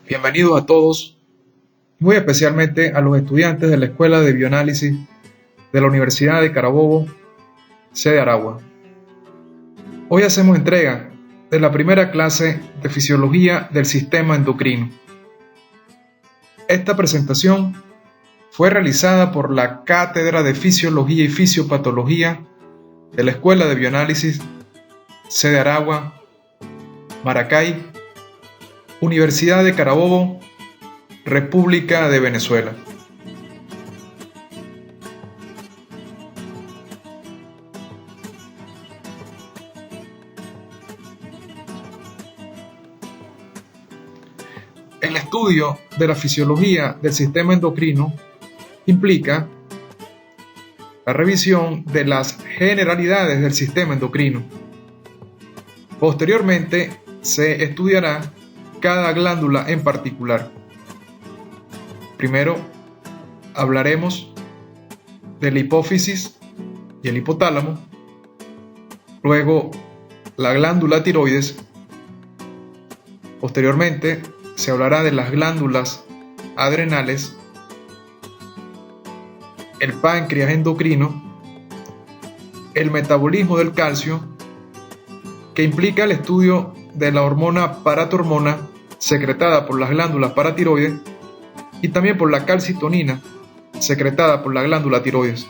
Bienvenidos a todos, muy especialmente a los estudiantes de la Escuela de Bioanálisis de la Universidad de Carabobo, sede Aragua. Hoy hacemos entrega de la primera clase de Fisiología del Sistema Endocrino. Esta presentación fue realizada por la Cátedra de Fisiología y Fisiopatología de la Escuela de Bioanálisis, sede Aragua, Maracay, Universidad de Carabobo, República de Venezuela. El estudio de la fisiología del sistema endocrino implica la revisión de las generalidades del sistema endocrino. Posteriormente, se estudiará cada glándula en particular. Primero, hablaremos de la hipófisis y el hipotálamo, luego la glándula tiroides. Posteriormente, se hablará de las glándulas adrenales, el páncreas endocrino, el metabolismo del calcio, que implica el estudio de la hormona paratormona secretada por las glándulas paratiroides y también por la calcitonina secretada por la glándula tiroides.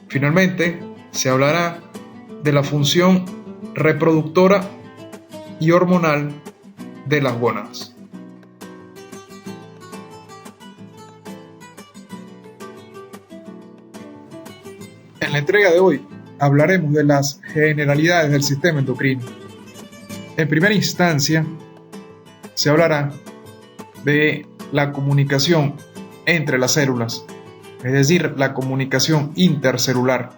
Finalmente, se hablará de la función reproductora y hormonal de las gónadas. En la entrega de hoy hablaremos de las generalidades del sistema endocrino. En primera instancia, se hablará de la comunicación entre las células, es decir, la comunicación intercelular.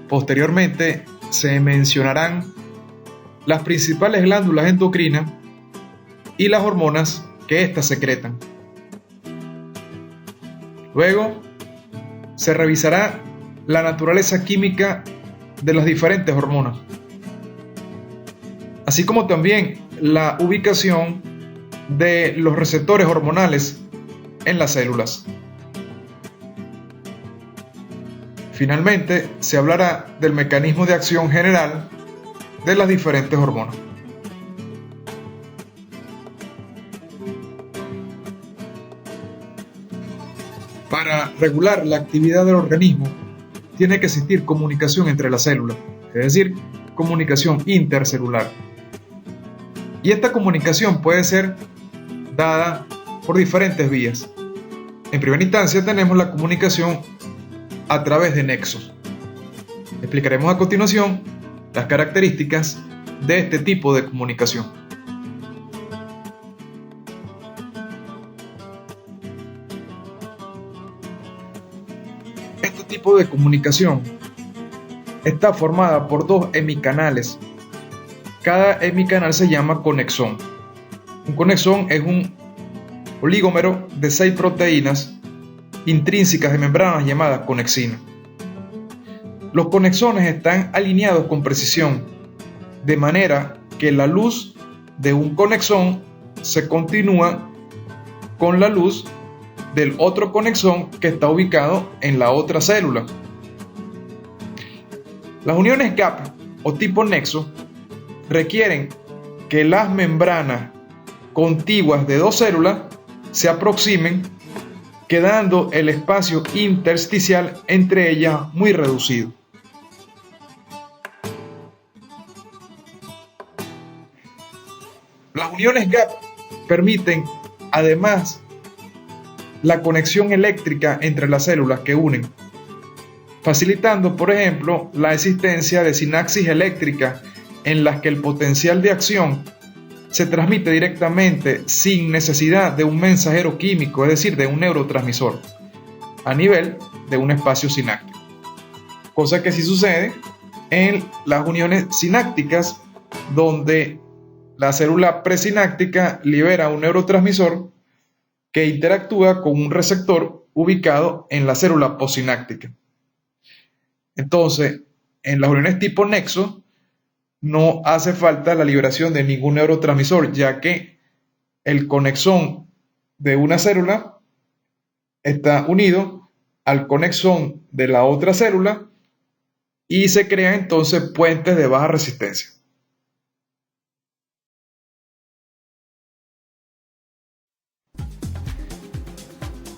Posteriormente, se mencionarán las principales glándulas endocrinas y las hormonas que éstas secretan. Luego, se revisará la naturaleza química de las diferentes hormonas, así como también la ubicación de los receptores hormonales en las células. Finalmente, se hablará del mecanismo de acción general de las diferentes hormonas. Para regular la actividad del organismo, tiene que existir comunicación entre las células, es decir, comunicación intercelular. Y esta comunicación puede ser dada por diferentes vías. En primera instancia tenemos la comunicación a través de nexos. Explicaremos a continuación las características de este tipo de comunicación. Este tipo de comunicación está formada por dos hemicanales. Cada hemicanal se llama conexón. Un conexón es un oligómero de 6 proteínas intrínsecas de membranas llamadas conexinas. Los conexones están alineados con precisión, de manera que la luz de un conexón se continúa con la luz del otro conexón que está ubicado en la otra célula. Las uniones gap o tipo nexo requieren que las membranas contiguas de dos células se aproximen, quedando el espacio intersticial entre ellas muy reducido. Las uniones gap permiten, además, la conexión eléctrica entre las células que unen, facilitando, por ejemplo, la existencia de sinapsis eléctricas en las que el potencial de acción se transmite directamente sin necesidad de un mensajero químico, es decir, de un neurotransmisor, a nivel de un espacio sináptico. Cosa que sí sucede en las uniones sinápticas, donde la célula presináptica libera un neurotransmisor que interactúa con un receptor ubicado en la célula postsináptica. Entonces, en las uniones tipo nexo, no hace falta la liberación de ningún neurotransmisor, ya que el conexón de una célula está unido al conexón de la otra célula y se crean entonces puentes de baja resistencia.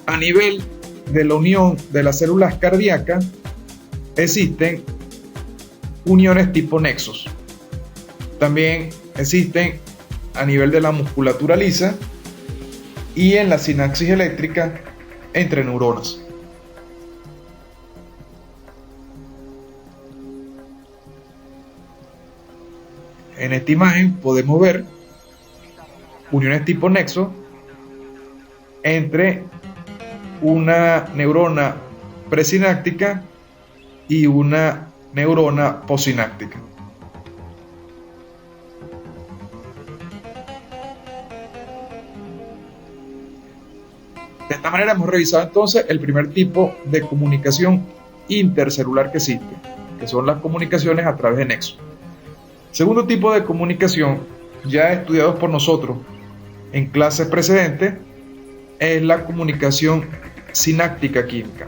A nivel de la unión de las células cardíacas existen uniones tipo nexos. También existen a nivel de la musculatura lisa y en la sinapsis eléctrica entre neuronas. En esta imagen podemos ver uniones tipo nexo entre una neurona presináptica y una neurona postsináptica. De esta manera hemos revisado entonces el primer tipo de comunicación intercelular que existe, que son las comunicaciones a través de nexos. Segundo tipo de comunicación, ya estudiados por nosotros en clases precedentes, es la comunicación sináptica química.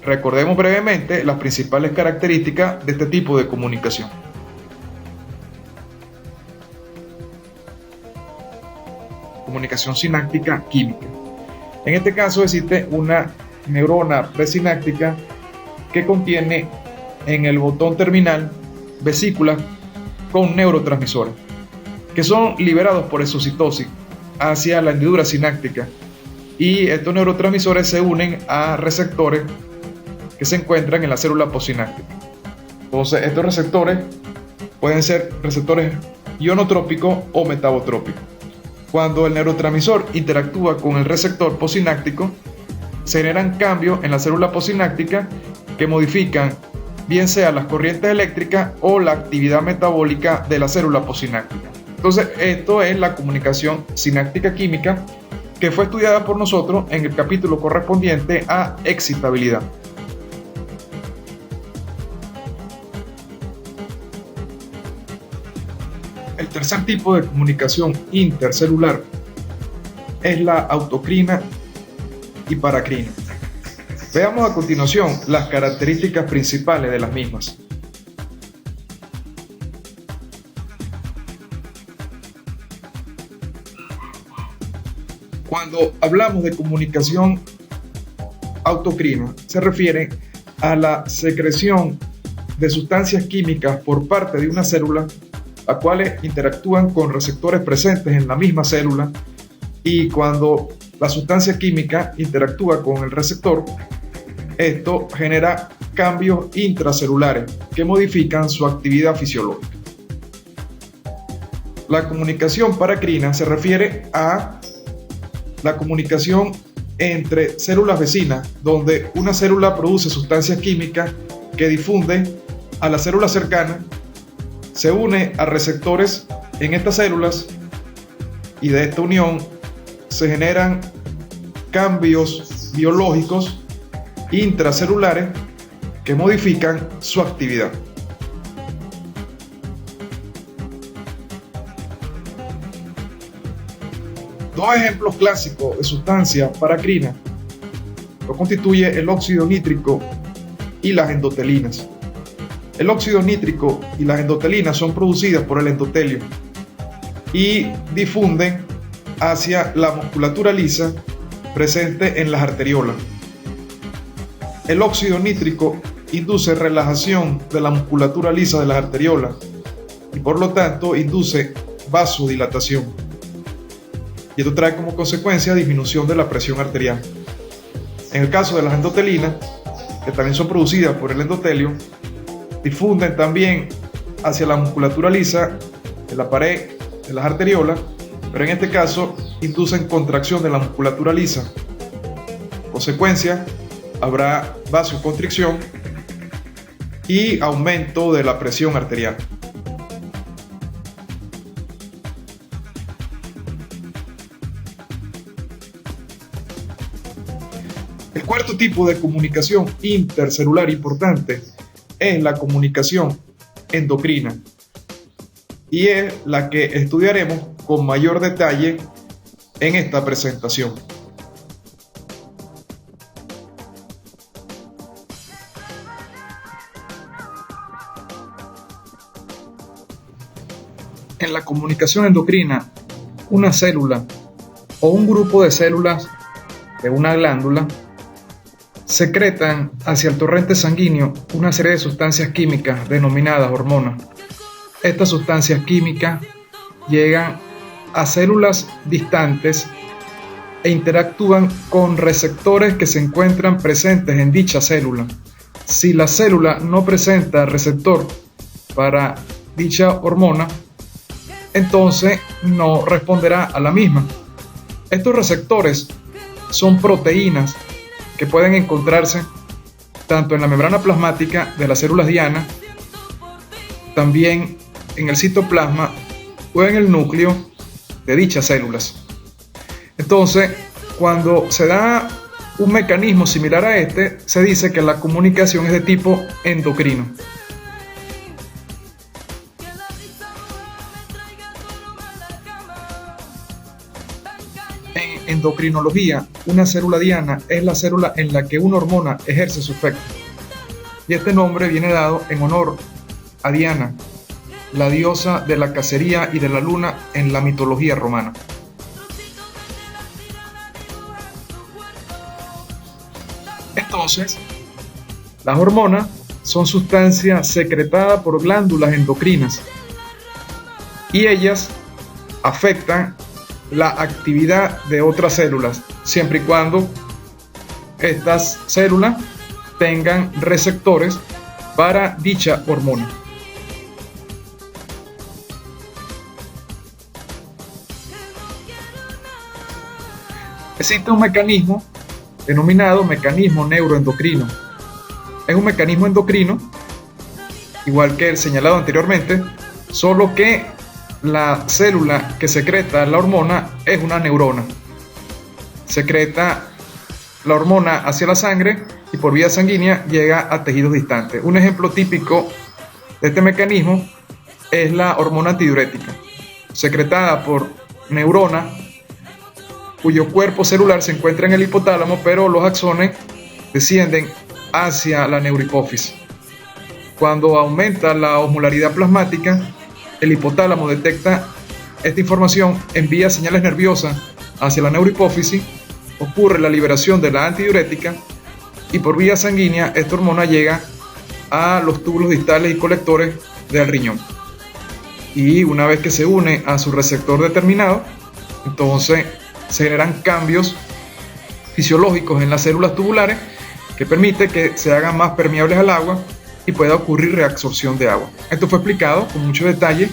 Recordemos brevemente las principales características de este tipo de comunicación. Comunicación sináptica química. En este caso existe una neurona presináptica que contiene en el botón terminal vesículas con neurotransmisores que son liberados por exocitosis hacia la hendidura sináptica, y estos neurotransmisores se unen a receptores que se encuentran en la célula postsináptica. Entonces estos receptores pueden ser receptores ionotrópicos o metabotrópicos. Cuando el neurotransmisor interactúa con el receptor postsináptico, se generan cambios en la célula postsináptica que modifican bien sea las corrientes eléctricas o la actividad metabólica de la célula postsináptica. Entonces, esto es la comunicación sináptica química que fue estudiada por nosotros en el capítulo correspondiente a excitabilidad. El tercer tipo de comunicación intercelular es la autocrina y paracrina. Veamos a continuación las características principales de las mismas. Cuando hablamos de comunicación autocrina, se refiere a la secreción de sustancias químicas por parte de una célula, las cuales interactúan con receptores presentes en la misma célula, y cuando la sustancia química interactúa con el receptor, esto genera cambios intracelulares que modifican su actividad fisiológica. La comunicación paracrina se refiere a la comunicación entre células vecinas, donde una célula produce sustancias químicas que difunden a la célula cercana, se une a receptores en estas células, y de esta unión se generan cambios biológicos intracelulares que modifican su actividad. Dos ejemplos clásicos de sustancia paracrina lo constituye el óxido nítrico y las endotelinas. El óxido nítrico y las endotelinas son producidas por el endotelio y difunden hacia la musculatura lisa presente en las arteriolas. El óxido nítrico induce relajación de la musculatura lisa de las arteriolas y por lo tanto induce vasodilatación. Y esto trae como consecuencia disminución de la presión arterial. En el caso de las endotelinas, que también son producidas por el endotelio, difunden también hacia la musculatura lisa de la pared de las arteriolas, pero en este caso inducen contracción de la musculatura lisa. En consecuencia, habrá vasoconstricción y aumento de la presión arterial. El cuarto tipo de comunicación intercelular importante es la comunicación endocrina. y es la que estudiaremos con mayor detalle en esta presentación. En la comunicación endocrina, una célula o un grupo de células de una glándula secretan hacia el torrente sanguíneo una serie de sustancias químicas denominadas hormonas. Estas sustancias químicas llegan a células distantes e interactúan con receptores que se encuentran presentes en dicha célula. Si la célula no presenta receptor para dicha hormona, entonces no responderá a la misma. Estos receptores son proteínas que pueden encontrarse tanto en la membrana plasmática de las células diana, también en el citoplasma o en el núcleo de dichas células. Entonces, cuando se da un mecanismo similar a este, se dice que la comunicación es de tipo endocrino. En endocrinología, una célula diana es la célula en la que una hormona ejerce su efecto. Y este nombre viene dado en honor a Diana, la diosa de la cacería y de la luna en la mitología romana. Entonces, las hormonas son sustancias secretadas por glándulas endocrinas y ellas afectan la actividad de otras células, siempre y cuando estas células tengan receptores para dicha hormona. Existe un mecanismo denominado mecanismo neuroendocrino. Es un mecanismo endocrino, igual que el señalado anteriormente, solo que la célula que secreta la hormona es una neurona. Secreta la hormona hacia la sangre y por vía sanguínea llega a tejidos distantes. Un ejemplo típico de este mecanismo es la hormona antidiurética, secretada por neuronas cuyo cuerpo celular se encuentra en el hipotálamo, pero los axones descienden hacia la neurohipófisis. Cuando aumenta la osmolaridad plasmática, el hipotálamo detecta esta información, envía señales nerviosas hacia la neurohipófisis, ocurre la liberación de la antidiurética y por vía sanguínea esta hormona llega a los túbulos distales y colectores del riñón. Y una vez que se une a su receptor determinado, entonces se generan cambios fisiológicos en las células tubulares que permite que se hagan más permeables al agua y pueda ocurrir reabsorción de agua. Esto fue explicado con mucho detalle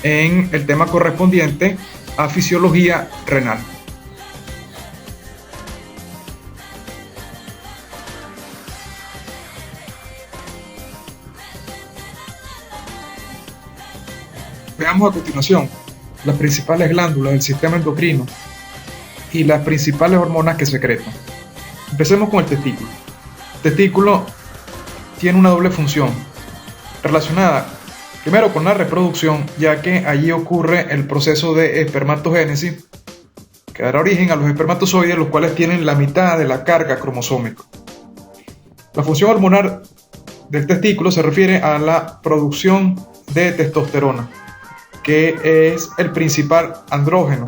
en el tema correspondiente a fisiología renal. Veamos a continuación las principales glándulas del sistema endocrino y las principales hormonas que secretan. Empecemos con el testículo. El testículo tiene una doble función relacionada primero con la reproducción, ya que allí ocurre el proceso de espermatogénesis que dará origen a los espermatozoides, los cuales tienen la mitad de la carga cromosómica. La función hormonal del testículo se refiere a la producción de testosterona, que es el principal andrógeno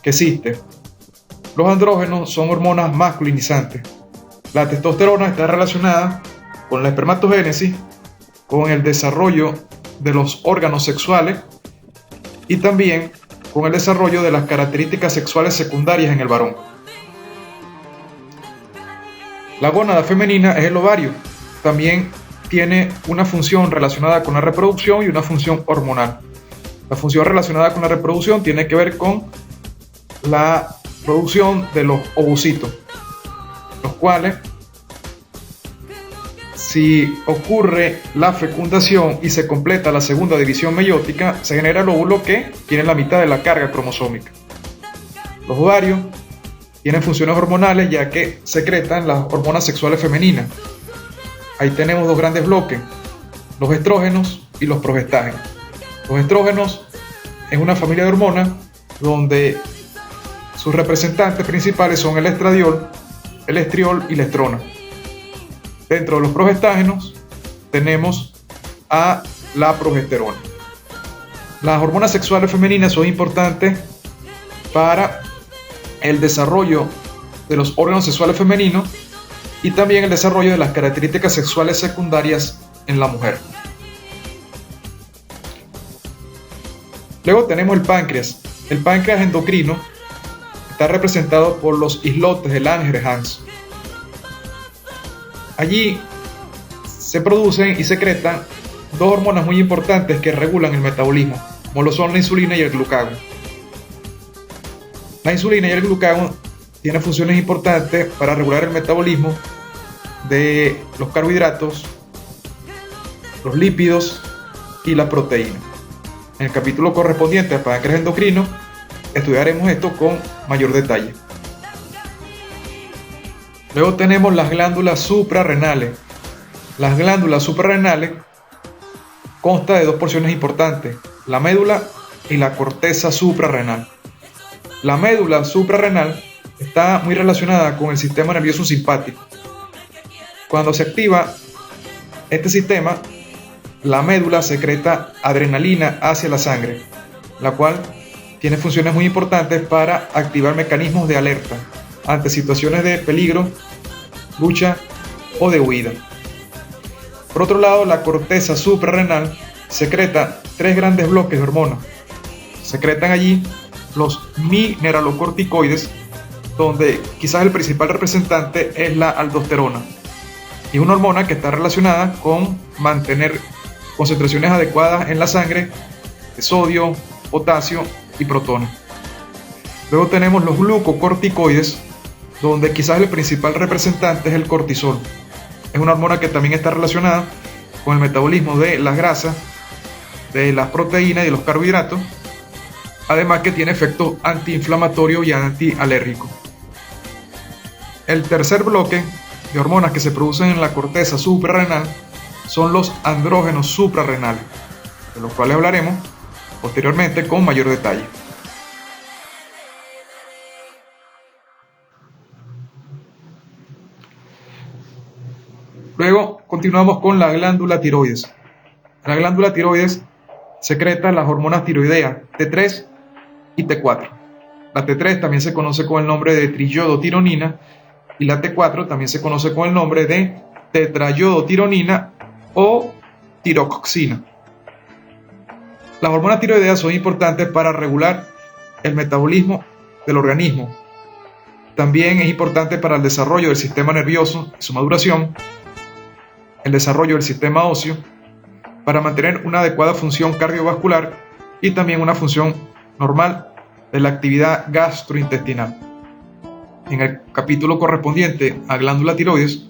que existe. Los andrógenos son hormonas masculinizantes. La testosterona está relacionada con la espermatogénesis, con el desarrollo de los órganos sexuales y también con el desarrollo de las características sexuales secundarias en el varón. La gónada femenina es el ovario. También tiene una función relacionada con la reproducción y una función hormonal. La función relacionada con la reproducción tiene que ver con la producción de los ovocitos, los cuales, si ocurre la fecundación y se completa la segunda división meiótica, se genera el óvulo que tiene la mitad de la carga cromosómica. Los ovarios tienen funciones hormonales ya que secretan las hormonas sexuales femeninas. Ahí tenemos dos grandes bloques, los estrógenos y los progestágenos. Los estrógenos es una familia de hormonas donde sus representantes principales son el estradiol, el estriol y la estrona. Dentro de los progestágenos tenemos a la progesterona. Las hormonas sexuales femeninas son importantes para el desarrollo de los órganos sexuales femeninos y también el desarrollo de las características sexuales secundarias en la mujer. Luego tenemos el páncreas. El páncreas endocrino está representado por los islotes de Langerhans. Allí se producen y secretan dos hormonas muy importantes que regulan el metabolismo, como lo son la insulina y el glucagón. La insulina y el glucagón tienen funciones importantes para regular el metabolismo de los carbohidratos, los lípidos y las proteínas. En el capítulo correspondiente al páncreas endocrino estudiaremos esto con mayor detalle. Luego tenemos las glándulas suprarrenales. Las glándulas suprarrenales constan de dos porciones importantes, la médula y la corteza suprarrenal. La médula suprarrenal está muy relacionada con el sistema nervioso simpático. Cuando se activa este sistema, la médula secreta adrenalina hacia la sangre, la cual tiene funciones muy importantes para activar mecanismos de alerta ante situaciones de peligro, lucha o de huida. Por otro lado, la corteza suprarrenal secreta tres grandes bloques de hormonas. Secretan allí los mineralocorticoides, donde quizás el principal representante es la aldosterona. Y es una hormona que está relacionada con mantener concentraciones adecuadas en la sangre de sodio, potasio y protones. Luego tenemos los glucocorticoides, donde quizás el principal representante es el cortisol. Es una hormona que también está relacionada con el metabolismo de las grasas, de las proteínas y de los carbohidratos, además que tiene efectos antiinflamatorios y antialérgicos. El tercer bloque de hormonas que se producen en la corteza suprarrenal son los andrógenos suprarrenales, de los cuales hablaremos posteriormente con mayor detalle. Luego continuamos con la glándula tiroides. La glándula tiroides secreta las hormonas tiroideas T3 y T4. La T3 también se conoce con el nombre de triiodotironina y la T4 también se conoce con el nombre de tetraiodotironina o tiroxina. Las hormonas tiroideas son importantes para regular el metabolismo del organismo. También es importante para el desarrollo del sistema nervioso y su maduración, el desarrollo del sistema óseo, para mantener una adecuada función cardiovascular y también una función normal de la actividad gastrointestinal. En el capítulo correspondiente a glándula tiroides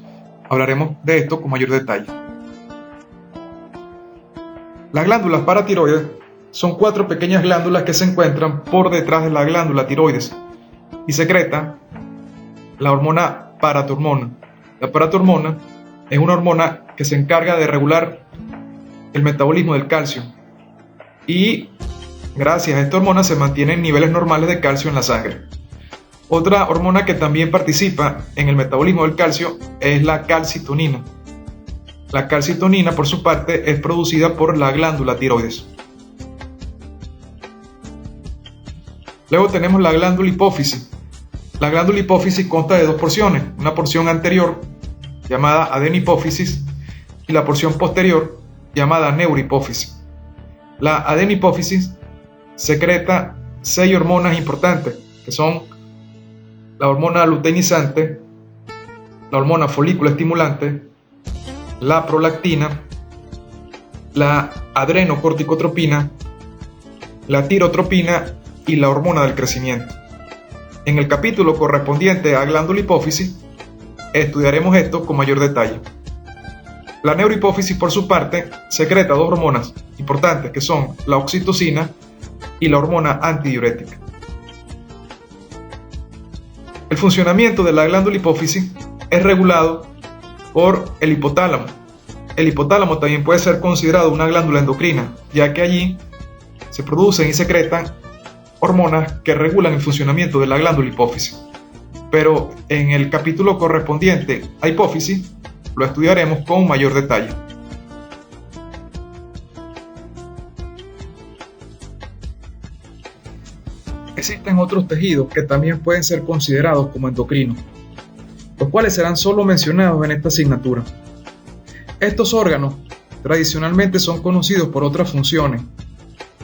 hablaremos de esto con mayor detalle. Las glándulas paratiroides son cuatro pequeñas glándulas que se encuentran por detrás de la glándula tiroides y secretan la hormona paratormona. La paratormona es una hormona que se encarga de regular el metabolismo del calcio y gracias a esta hormona se mantienen niveles normales de calcio en la sangre. Otra hormona que también participa en el metabolismo del calcio es la calcitonina. La calcitonina, por su parte, es producida por la glándula tiroides. Luego tenemos la glándula hipófisis. La glándula hipófisis consta de dos porciones, una porción anterior llamada adenihipófisis y la porción posterior llamada neurohipófisis. La adenihipófisis secreta 6 hormonas importantes, que son la hormona luteinizante, la hormona folículo estimulante, la prolactina, la adrenocorticotropina, la tirotropina y la hormona del crecimiento. En el capítulo correspondiente a glándula hipófisis estudiaremos esto con mayor detalle. La neurohipófisis, por su parte, secreta 2 hormonas importantes que son la oxitocina y la hormona antidiurética. El funcionamiento de la glándula hipófisis es regulado por el hipotálamo. El hipotálamo también puede ser considerado una glándula endocrina, ya que allí se producen y secretan hormonas que regulan el funcionamiento de la glándula hipófisis. Pero en el capítulo correspondiente a hipófisis lo estudiaremos con mayor detalle. Existen otros tejidos que también pueden ser considerados como endocrinos, los cuales serán solo mencionados en esta asignatura. Estos órganos tradicionalmente son conocidos por otras funciones,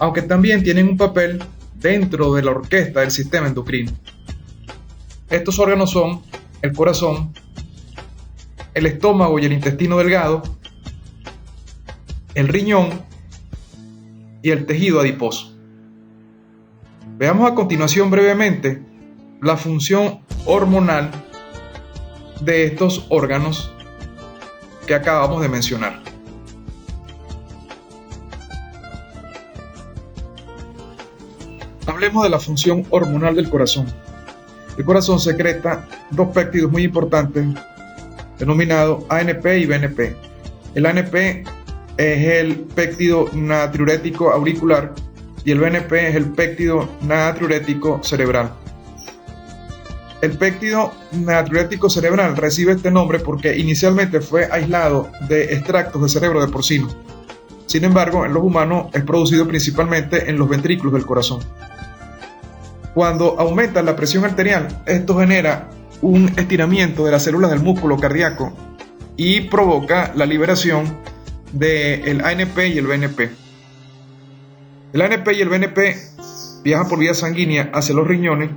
aunque también tienen un papel dentro de la orquesta del sistema endocrino. Estos órganos son el corazón, el estómago y el intestino delgado, el riñón y el tejido adiposo. Veamos a continuación brevemente la función hormonal de estos órganos que acabamos de mencionar. Hablemos de la función hormonal del corazón. El corazón secreta dos péptidos muy importantes denominados ANP y BNP. El ANP es el péptido natriurético auricular y el BNP es el péptido natriurético cerebral. El péptido natriurético cerebral recibe este nombre porque inicialmente fue aislado de extractos de cerebro de porcino. Sin embargo, en los humanos es producido principalmente en los ventrículos del corazón. Cuando aumenta la presión arterial, esto genera un estiramiento de las células del músculo cardíaco y provoca la liberación del ANP y el BNP. El ANP y el BNP viajan por vía sanguínea hacia los riñones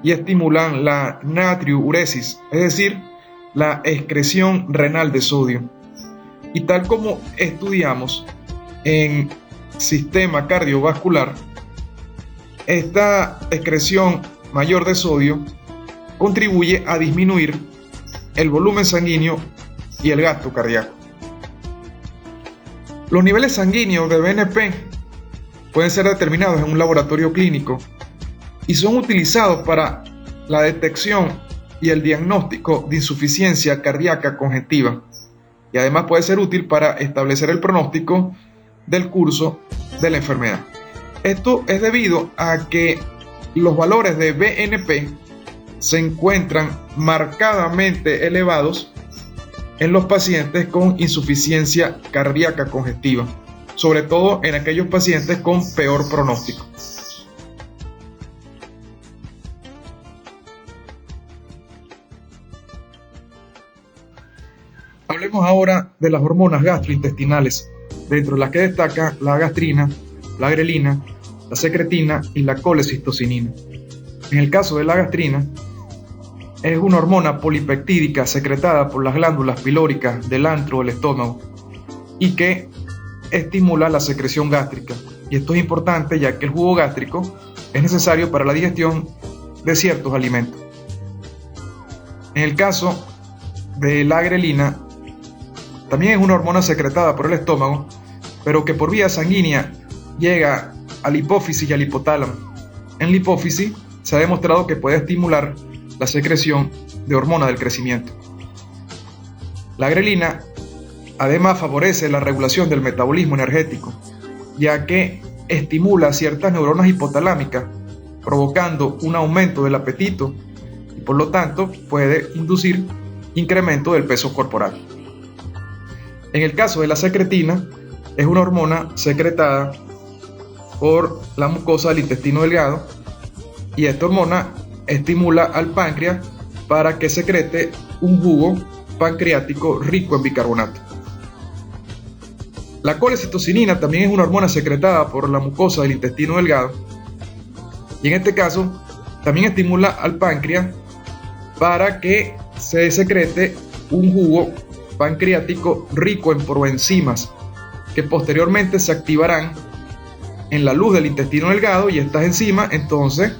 y estimulan la natriuresis, es decir, la excreción renal de sodio. Y tal como estudiamos en sistema cardiovascular, esta excreción mayor de sodio contribuye a disminuir el volumen sanguíneo y el gasto cardíaco. Los niveles sanguíneos de BNP pueden ser determinados en un laboratorio clínico y son utilizados para la detección y el diagnóstico de insuficiencia cardíaca congestiva, y además puede ser útil para establecer el pronóstico del curso de la enfermedad. Esto es debido a que los valores de BNP se encuentran marcadamente elevados en los pacientes con insuficiencia cardíaca congestiva, sobre todo en aquellos pacientes con peor pronóstico. Hablemos ahora de las hormonas gastrointestinales, dentro de las que destaca la gastrina, la grelina, la secretina y la colecistocinina. En el caso de la gastrina, es una hormona polipeptídica secretada por las glándulas pilóricas del antro del estómago y que estimula la secreción gástrica. Y esto es importante ya que el jugo gástrico es necesario para la digestión de ciertos alimentos. En el caso de la grelina, también es una hormona secretada por el estómago, pero que por vía sanguínea llega a la hipófisis y al hipotálamo. En la hipófisis se ha demostrado que puede estimular la secreción de hormona del crecimiento. La grelina además favorece la regulación del metabolismo energético, ya que estimula ciertas neuronas hipotalámicas, provocando un aumento del apetito y por lo tanto puede inducir incremento del peso corporal. En el caso de la secretina, es una hormona secretada por la mucosa del intestino delgado y esta hormona estimula al páncreas para que secrete un jugo pancreático rico en bicarbonato. La colecistocinina también es una hormona secretada por la mucosa del intestino delgado y en este caso también estimula al páncreas para que se secrete un jugo pancreático rico en proenzimas que posteriormente se activarán en la luz del intestino delgado y estas enzimas entonces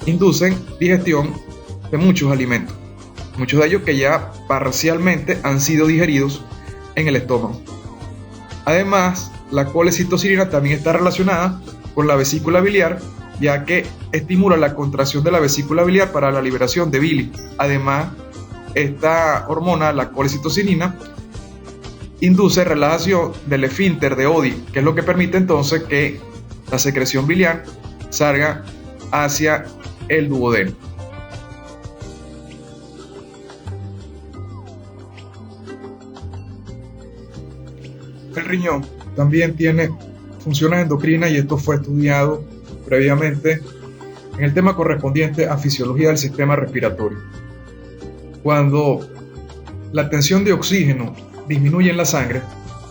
inducen digestión de muchos alimentos, muchos de ellos que ya parcialmente han sido digeridos en el estómago. Además, la colecistocinina también está relacionada con la vesícula biliar, ya que estimula la contracción de la vesícula biliar para la liberación de bilis. Además, esta hormona, la colecistocinina, induce relajación del esfínter de Oddi, que es lo que permite entonces que la secreción biliar salga hacia el duodeno. El riñón también tiene funciones endocrinas y esto fue estudiado previamente en el tema correspondiente a fisiología del sistema respiratorio. Cuando la tensión de oxígeno disminuye en la sangre,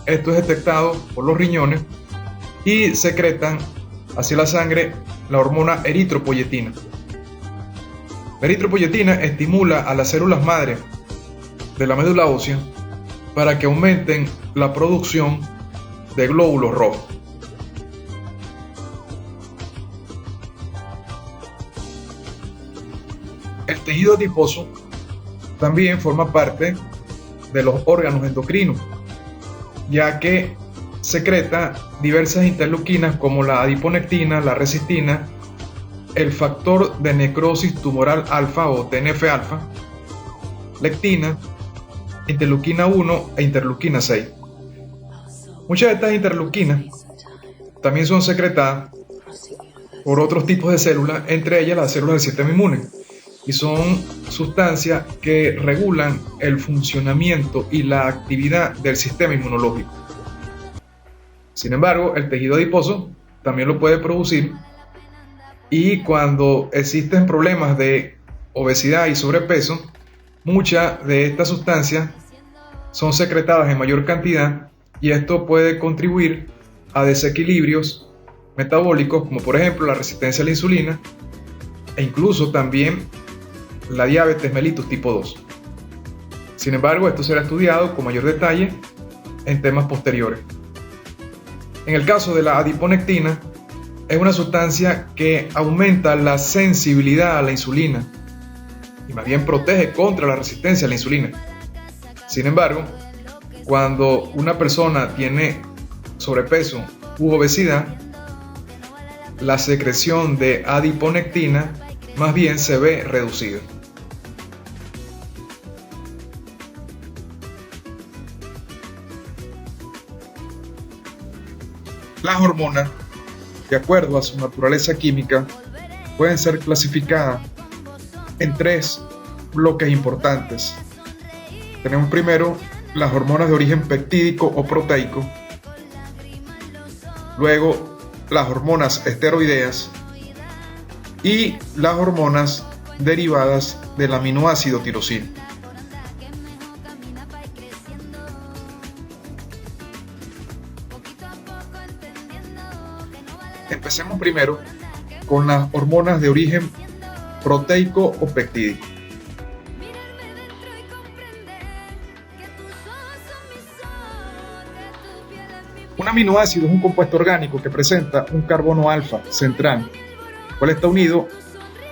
esto es detectado por los riñones y secretan hacia la sangre la hormona eritropoyetina. La eritropoyetina estimula a las células madre de la médula ósea para que aumenten la producción de glóbulos rojos. El tejido adiposo también forma parte de los órganos endocrinos, ya que secreta diversas interleuquinas como la adiponectina, la resistina, el factor de necrosis tumoral alfa o TNF-alfa, lectina, interleuquina 1 e interleuquina 6. Muchas de estas interleuquinas también son secretadas por otros tipos de células, entre ellas las células del sistema inmune, y son sustancias que regulan el funcionamiento y la actividad del sistema inmunológico. Sin embargo, el tejido adiposo también lo puede producir, y cuando existen problemas de obesidad y sobrepeso, muchas de estas sustancias son secretadas en mayor cantidad y esto puede contribuir a desequilibrios metabólicos como por ejemplo la resistencia a la insulina e incluso también la diabetes mellitus tipo 2. Sin embargo, esto será estudiado con mayor detalle en temas posteriores. En el caso de la adiponectina, es una sustancia que aumenta la sensibilidad a la insulina y más bien protege contra la resistencia a la insulina. Sin embargo, cuando una persona tiene sobrepeso u obesidad, la secreción de adiponectina más bien se ve reducida. Las hormonas, de acuerdo a su naturaleza química, pueden ser clasificadas en tres bloques importantes. Tenemos primero las hormonas de origen peptídico o proteico, luego las hormonas esteroideas y las hormonas derivadas del aminoácido tirosina. Empecemos primero con las hormonas de origen proteico o peptídico. Un aminoácido es un compuesto orgánico que presenta un carbono alfa central, el cual está unido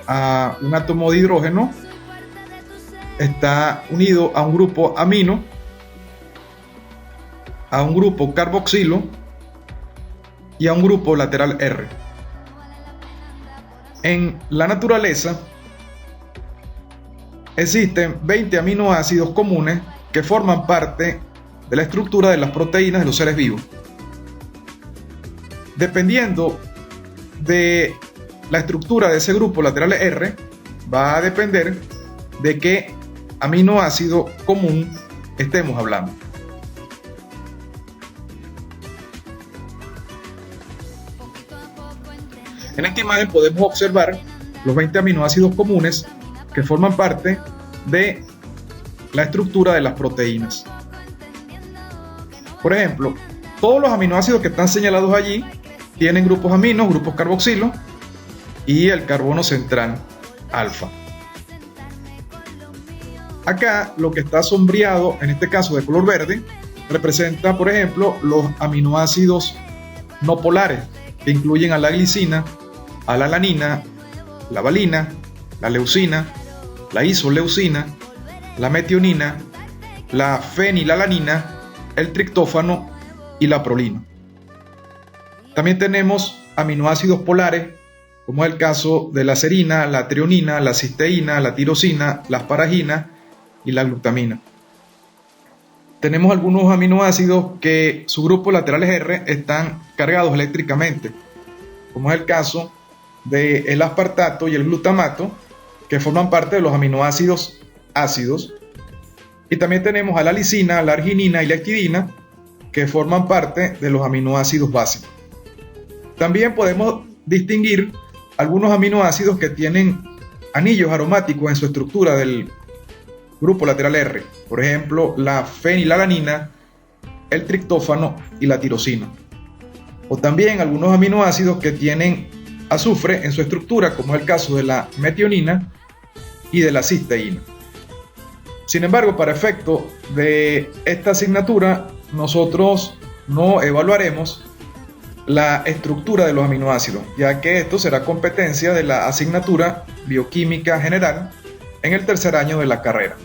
a un átomo de hidrógeno, está unido a un grupo amino, a un grupo carboxilo y a un grupo lateral R. En la naturaleza existen 20 aminoácidos comunes que forman parte de la estructura de las proteínas de los seres vivos. Dependiendo de la estructura de ese grupo lateral R, va a depender de qué aminoácido común estemos hablando. En esta imagen podemos observar los 20 aminoácidos comunes que forman parte de la estructura de las proteínas. Por ejemplo, todos los aminoácidos que están señalados allí tienen grupos aminos, grupos carboxilos y el carbono central alfa. Acá lo que está sombreado, en este caso de color verde, representa, por ejemplo, los aminoácidos no polares, que incluyen a la glicina, a la alanina, la valina, la leucina, la isoleucina, la metionina, la fenilalanina, el triptófano y la prolina. También tenemos aminoácidos polares, como es el caso de la serina, la trionina, la cisteína, la tirosina, la asparagina y la glutamina. Tenemos algunos aminoácidos que su grupo laterales R están cargados eléctricamente, como es el caso del aspartato y el glutamato, que forman parte de los aminoácidos ácidos. Y también tenemos a la lisina, la arginina y la histidina, que forman parte de los aminoácidos básicos. También podemos distinguir algunos aminoácidos que tienen anillos aromáticos en su estructura del grupo lateral R, por ejemplo, la fenilalanina, el triptófano y la tirosina. O también algunos aminoácidos que tienen azufre en su estructura, como es el caso de la metionina y de la cisteína. Sin embargo, para efecto de esta asignatura, nosotros no evaluaremos la estructura de los aminoácidos, ya que esto será competencia de la asignatura Bioquímica General en el tercer año de la carrera.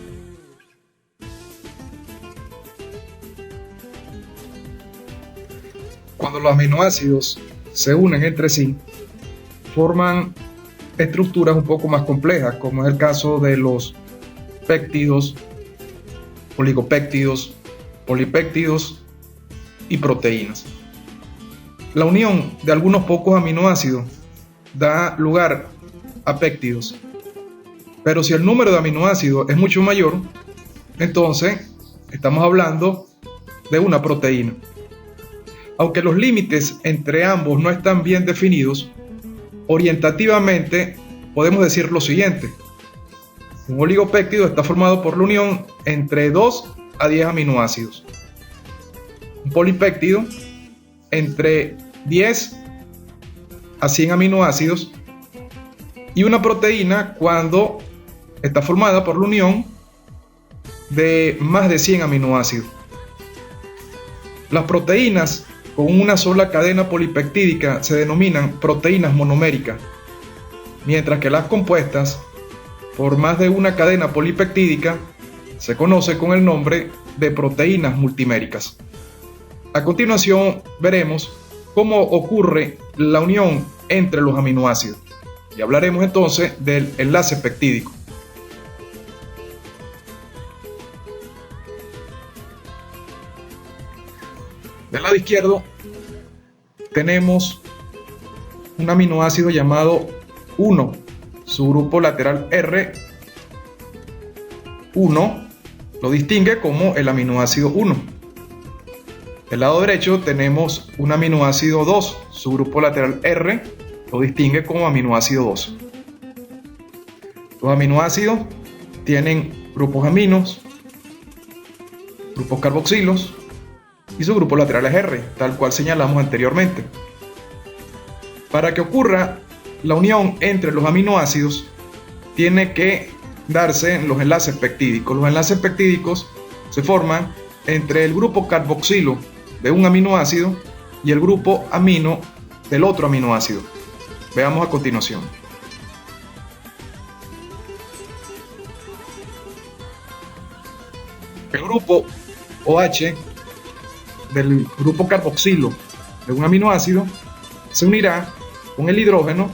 Cuando los aminoácidos se unen entre sí, forman estructuras un poco más complejas, como es el caso de los péptidos, oligopéptidos, polipéptidos y proteínas. La unión de algunos pocos aminoácidos da lugar a péptidos, pero si el número de aminoácidos es mucho mayor, entonces estamos hablando de una proteína. Aunque los límites entre ambos no están bien definidos, orientativamente podemos decir lo siguiente: un oligopéptido está formado por la unión entre 2 a 10 aminoácidos. Un polipéptido entre 10 a 100 aminoácidos. Y una proteína cuando está formada por la unión de más de 100 aminoácidos. Las proteínas con una sola cadena polipeptídica se denominan proteínas monoméricas, mientras que las compuestas por más de una cadena polipeptídica se conoce con el nombre de proteínas multiméricas. A continuación veremos cómo ocurre la unión entre los aminoácidos y hablaremos entonces del enlace peptídico. Del lado izquierdo tenemos un aminoácido llamado 1, su grupo lateral R. 1 lo distingue como el aminoácido 1. Del lado derecho tenemos un aminoácido 2, su grupo lateral R lo distingue como aminoácido 2. Los aminoácidos tienen grupos aminos, grupos carboxilos y su grupo lateral es R, tal cual señalamos anteriormente. Para que ocurra la unión entre los aminoácidos, tiene que darse los enlaces peptídicos. Los enlaces peptídicos se forman entre el grupo carboxilo de un aminoácido y el grupo amino del otro aminoácido. Veamos a continuación. El grupo OH del grupo carboxilo de un aminoácido se unirá con el hidrógeno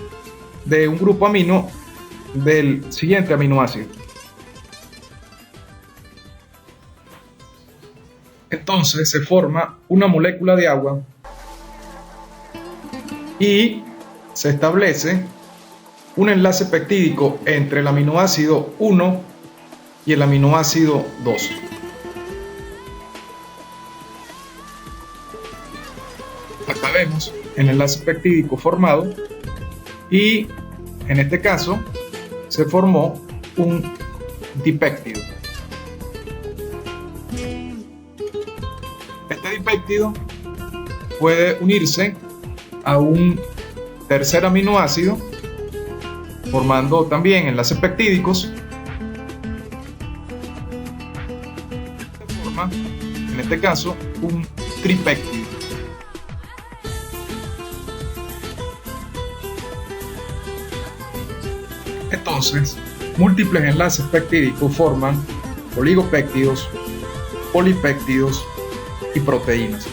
de un grupo amino del siguiente aminoácido. Entonces se forma una molécula de agua y se establece un enlace peptídico entre el aminoácido 1 y el aminoácido 2. Acá vemos el enlace peptídico formado y en este caso se formó un dipéptido. Este dipéptido puede unirse a un tercer aminoácido formando también enlaces peptídicos. Se forma en este caso un tripéptido. Entonces, múltiples enlaces peptídicos forman oligopéptidos, polipéptidos y proteínas.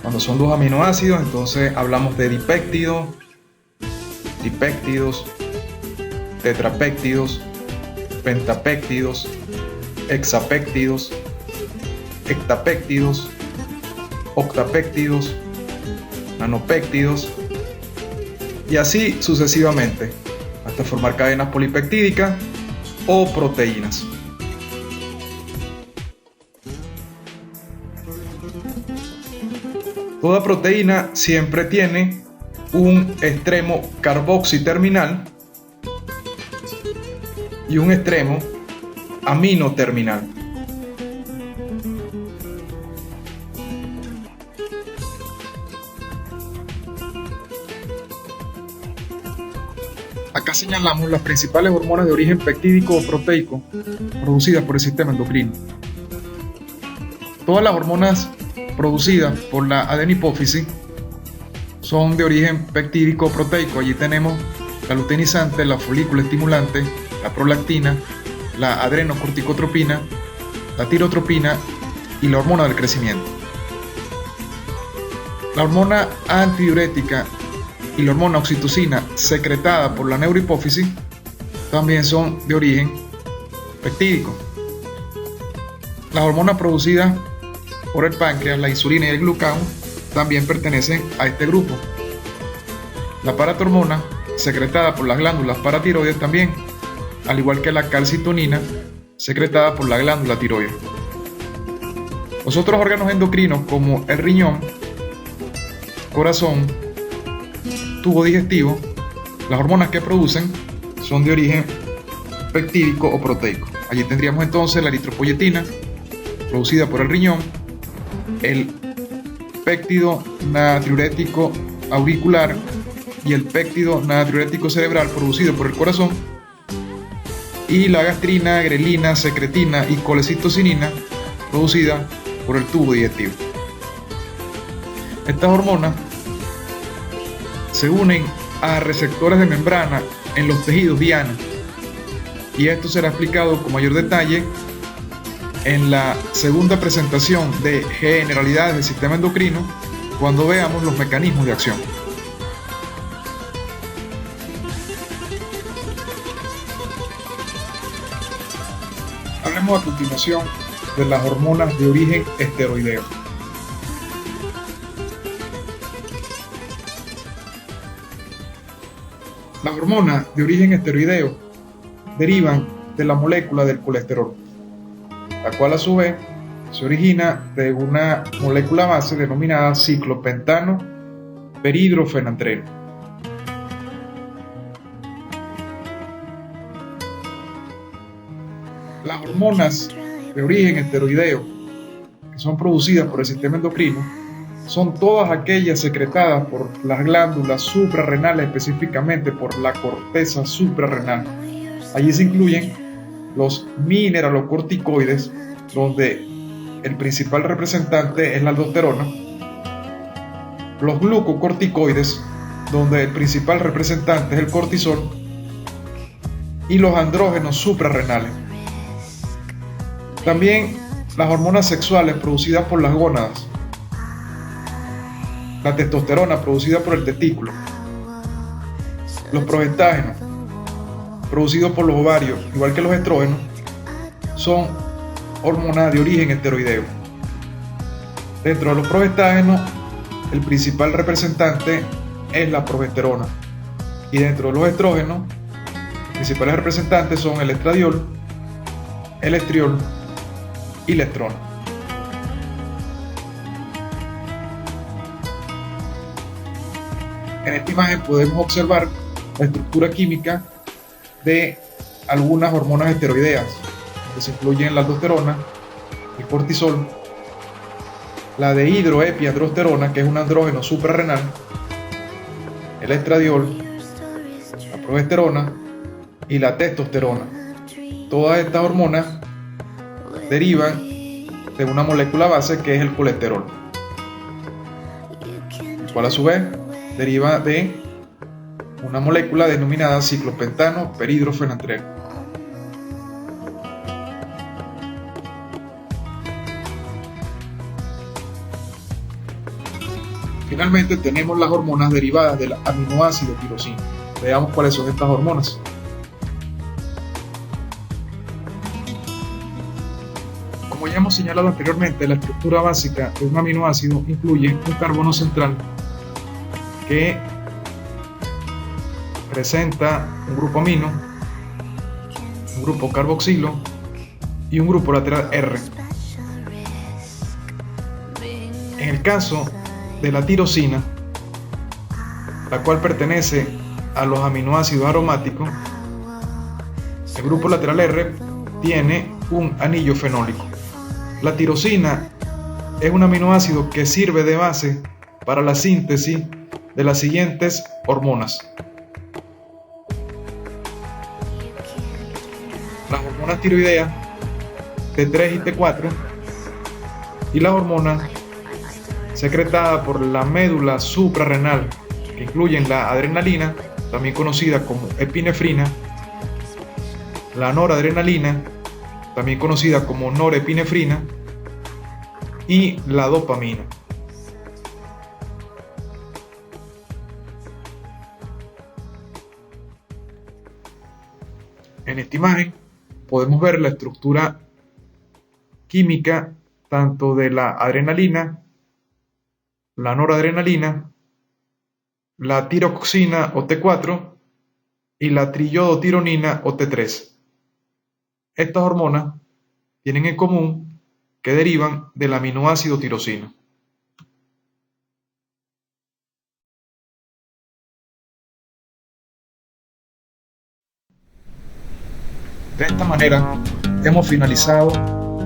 Cuando son 2 aminoácidos, entonces hablamos de dipéptido, tripéptidos, tetrapéptidos, pentapéptidos, hexapéptidos, hectapéptidos, octapéptidos, nanopéptidos y así sucesivamente, hasta formar cadenas polipeptídicas o proteínas. Toda proteína siempre tiene un extremo carboxi terminal y un extremo amino terminal. Acá señalamos las principales hormonas de origen peptídico o proteico producidas por el sistema endocrino. Todas las hormonas producidas por la adenipófisis son de origen peptídico o proteico. Allí tenemos la luteinizante, la folícula estimulante, la prolactina, la adrenocorticotropina, la tirotropina y la hormona del crecimiento. La hormona antidiurética y la hormona oxitocina secretada por la neurohipófisis también son de origen peptídico. Las hormonas producidas por el páncreas, la insulina y el glucagón, también pertenecen a este grupo. La paratormona, secretada por las glándulas paratiroides también, al igual que la calcitonina, secretada por la glándula tiroides. Los otros órganos endocrinos, como el riñón, corazón, tubo digestivo, las hormonas que producen son de origen peptídico o proteico. Allí tendríamos entonces la eritropoyetina, producida por el riñón, el péptido natriurético auricular y el péptido natriurético cerebral, producido por el corazón, y la gastrina, grelina, secretina y colecistocinina, producida por el tubo digestivo. Estas hormonas se unen a receptores de membrana en los tejidos diana, y esto será explicado con mayor detalle en la segunda presentación de generalidades del sistema endocrino, cuando veamos los mecanismos de acción. Hablemos a continuación de las hormonas de origen esteroideo. Las hormonas de origen esteroideo derivan de la molécula del colesterol, la cual a su vez se origina de una molécula base denominada ciclopentano perhidrofenantreno. Las hormonas de origen esteroideo que son producidas por el sistema endocrino son todas aquellas secretadas por las glándulas suprarrenales, específicamente por la corteza suprarrenal. Allí se incluyen los mineralocorticoides, donde el principal representante es la aldosterona, los glucocorticoides, donde el principal representante es el cortisol, y los andrógenos suprarrenales. También las hormonas sexuales producidas por las gónadas, la testosterona producida por el testículo, los progestágenos producidos por los ovarios, igual que los estrógenos, son hormonas de origen esteroideo. Dentro de los progestágenos, el principal representante es la progesterona, y dentro de los estrógenos, los principales representantes son el estradiol, el estriol y la estrona. En esta imagen podemos observar la estructura química de algunas hormonas esteroideas, que se incluyen la aldosterona, el cortisol, la dehidroepiandrosterona, que es un andrógeno suprarrenal, el estradiol, la progesterona y la testosterona. Todas estas hormonas derivan de una molécula base que es el colesterol, el cual a su vez deriva de una molécula denominada ciclopentano perhidrofenantreno. Finalmente tenemos las hormonas derivadas del aminoácido tirosina. Veamos cuáles son estas hormonas. Como ya hemos señalado anteriormente, la estructura básica de un aminoácido incluye un carbono central que presenta un grupo amino, un grupo carboxilo y un grupo lateral R. En el caso de la tirosina, la cual pertenece a los aminoácidos aromáticos, el grupo lateral R tiene un anillo fenólico. La tirosina es un aminoácido que sirve de base para la síntesis de las siguientes hormonas: las hormonas tiroideas T3 y T4 y las hormonas secretadas por la médula suprarrenal, que incluyen la adrenalina, también conocida como epinefrina, la noradrenalina, también conocida como norepinefrina, y la dopamina. En esta imagen podemos ver la estructura química tanto de la adrenalina, la noradrenalina, la tiroxina o T4 y la triiodotironina o T3. Estas hormonas tienen en común que derivan del aminoácido tirosina. De esta manera hemos finalizado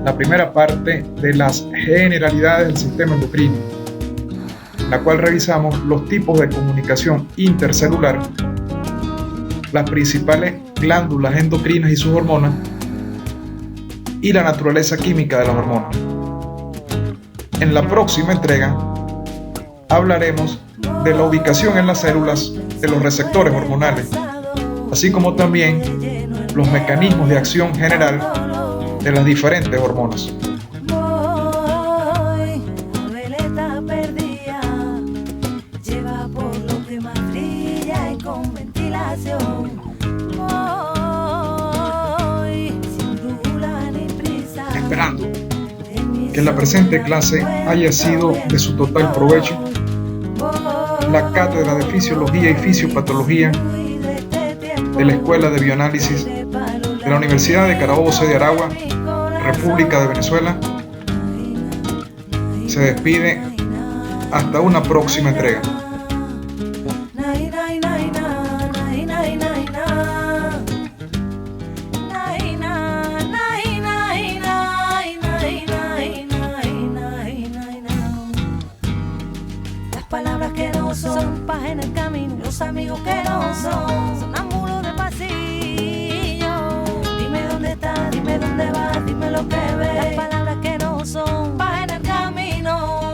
la primera parte de las generalidades del sistema endocrino, en la cual revisamos los tipos de comunicación intercelular, las principales glándulas endocrinas y sus hormonas, y la naturaleza química de las hormonas. En la próxima entrega hablaremos de la ubicación en las células de los receptores hormonales, así como también los mecanismos de acción general de las diferentes hormonas. Esperando que la presente clase haya sido de su total provecho, la Cátedra de Fisiología y Fisiopatología de la Escuela de Bioanálisis de la Universidad de Carabobo de Aragua, República de Venezuela, se despide hasta una próxima entrega. Las palabras que no son paz en el camino, los amigos que no son ámbulos de pasillo. Dime dónde estás, dime dónde vas, dime lo que ves. Las palabras que no son paz en el camino,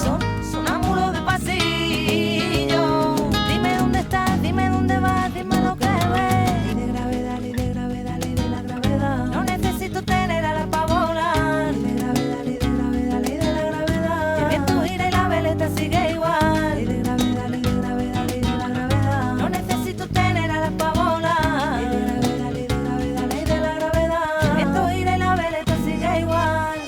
son ámbulos de pasillo. Dime dónde estás, dime dónde vas, dime lo que ves. Ley de gravedad, ley de gravedad, ley de la gravedad. No necesito tener alas para volar. Ley de gravedad, ley de gravedad, ley de la gravedad. El viento gira y la veleta sigue igual. Ley de gravedad, ley de gravedad, ley de la gravedad. No necesito tener alas para volar. Ley de gravedad, ley de gravedad, ley de la gravedad. El viento gira y la veleta sigue igual.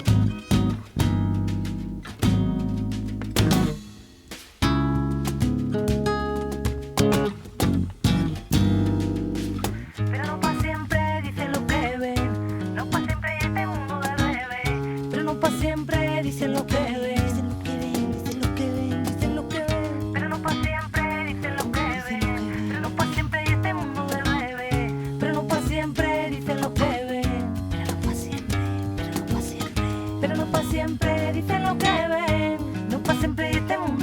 Pero no pa' siempre dicen lo que ven, no pa' siempre y este mundo del bebé. Pero no pa' siempre dicen lo que ven, dicen lo que ven, dicen lo que ven, dicen lo que ven. Pero no pa' siempre dicen lo que ven, pero no pa' siempre y este mundo del bebé. Pero no pa' siempre dicen lo que ven, pero no pa' siempre, pero no pa' siempre, pero no pa' siempre dicen lo que ven, no pa' siempre y este mundo